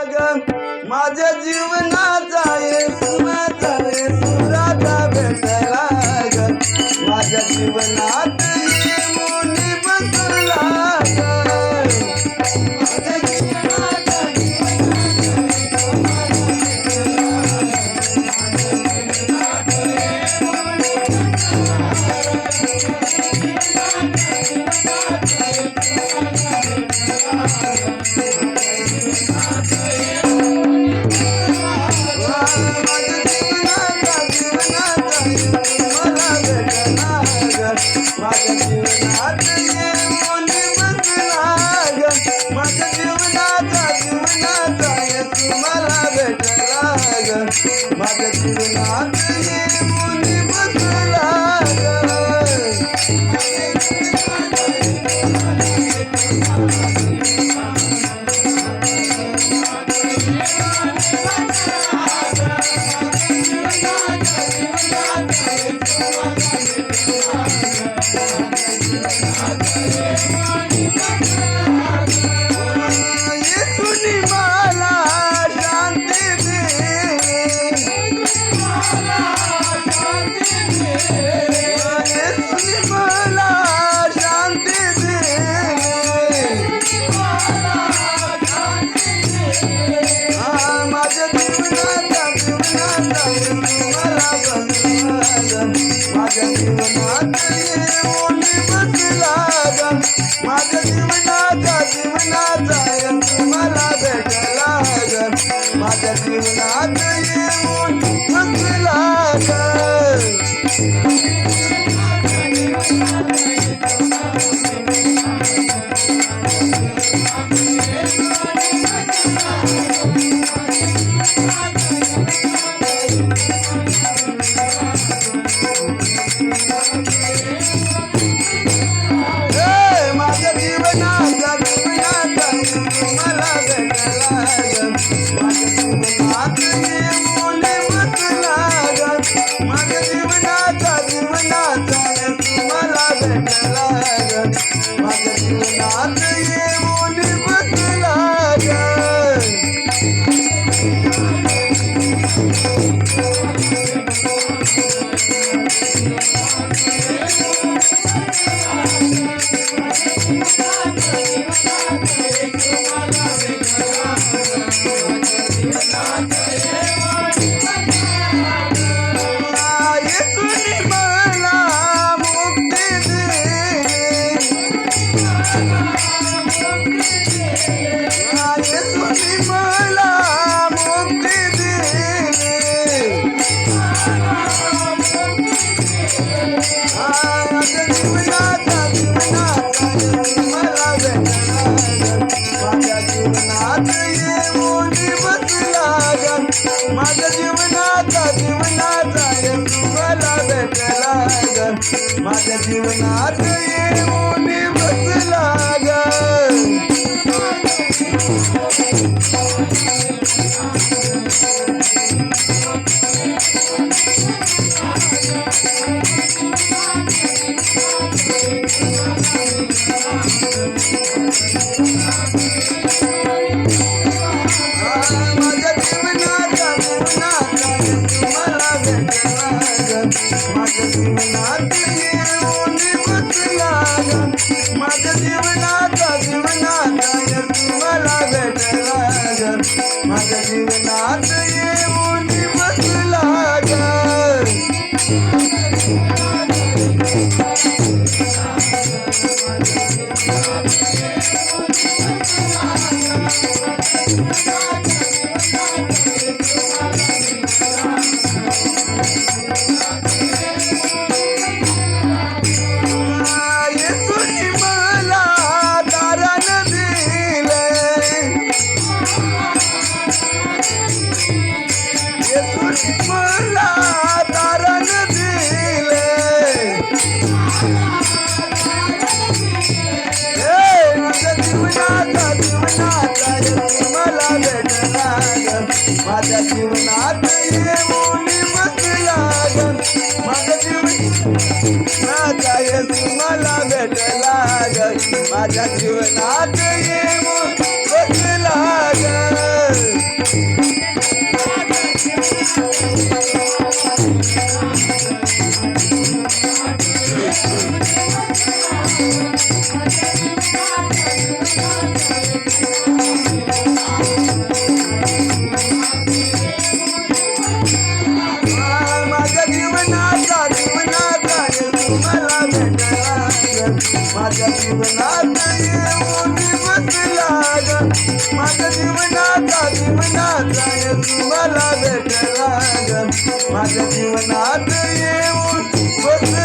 ग माझ्या जीवनाचा येसुनाचा येसुराजा भेटला ग माझ्या जीवनात येऊन बसला ग माझ्या जीवनात येऊन बसला ग माझ्या जीवनाचा येसू मला भेटला ग माझ्या जीवनात येऊन बसला ग माझ्या जीवनात येऊन बसला ग माझ्या जीवनाचा येसू मला भेटला ग माझ्या जीवनात येऊन बसला ग माझ्या जीवनात येऊन बसला ग माझ्या जीवनाचा येसू मला भेटला ग माझ्या जीवनात येऊन बसला ग माझ्या जीवनात येऊन बसला ग माझ्या जीवनाचा येसू मला भेटला ग माझ्या जीवनात येऊन बसला ग मला तारण दिले माझ्या जीवनाचा येसू मला भेटला ग माझ्या जीवनात येऊन बसला ग माझ्या जीवनाचा येसू मला भेटला ग माझ्या जीवनात येऊन बसला ग ग माझ्या जीवनाचा येशू मला भेटला ग माझ्या जीवनात येऊन बसला